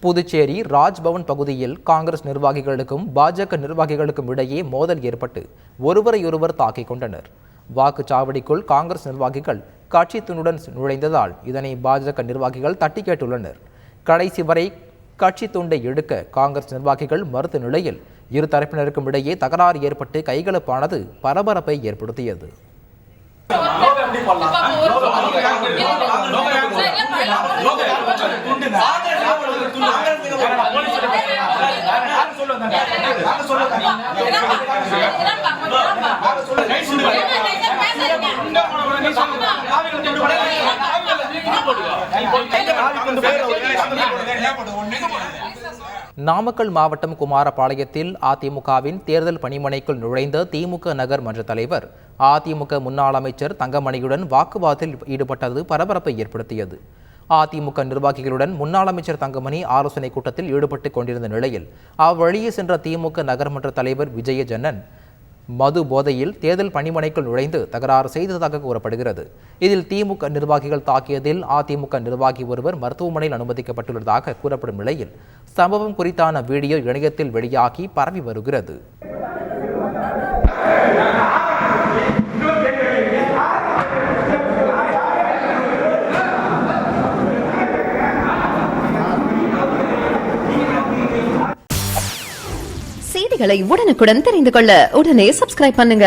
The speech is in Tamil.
புதுச்சேரி ராஜ்பவன் பகுதியில் காங்கிரஸ் நிர்வாகிகளுக்கும் பாஜக நிர்வாகிகளுக்கும் இடையே மோதல் ஏற்பட்டு ஒருவரையொருவர் தாக்கிக் கொண்டனர். வாக்குச்சாவடிக்குள் காங்கிரஸ் நிர்வாகிகள் கட்சி துண்டுடன் நுழைந்ததால் இதனை பாஜக நிர்வாகிகள் தட்டி கேட்டுள்ளனர். கடைசி வரை கட்சி துண்டை எடுக்க காங்கிரஸ் நிர்வாகிகள் மறுத்த நிலையில் இரு தரப்பினருக்கும் இடையே தகராறு ஏற்பட்டு கைகலப்பானது பரபரப்பை ஏற்படுத்தியது. நாமக்கல் மாவட்டம் குமாரபாளையத்தில் அதிமுகவின் தேர்தல் பணிமனைக்குள் நுழைந்த திமுக நகர் மன்ற தலைவர் அதிமுக முன்னாள் அமைச்சர் தங்கமணியுடன் வாக்குவாதத்தில் ஈடுபட்டது பரபரப்பை ஏற்படுத்தியது. அதிமுக நிர்வாகிகளுடன் முன்னாள் அமைச்சர் தங்கமணி ஆலோசனை கூட்டத்தில் ஈடுபட்டுக் கொண்டிருந்த நிலையில் அவ்வழியே சென்ற திமுக நகர்மன்ற தலைவர் விஜயஜன்னன் மது போதையில் தேர்தல் பணிமனைக்குள் நுழைந்து தகராறு செய்ததாக கூறப்படுகிறது. இதில் திமுக நிர்வாகிகள் தாக்கியதில் அதிமுக நிர்வாகி ஒருவர் மருத்துவமனையில் அனுமதிக்கப்பட்டுள்ளதாக கூறப்படும் நிலையில் சம்பவம் குறித்தான வீடியோ இணையத்தில் வெளியாகி பரவி வருகிறது. செய்திகளை உடனுக்குடன் தெரிந்து கொள்ள உடனே சப்ஸ்கிரைப் பண்ணுங்க.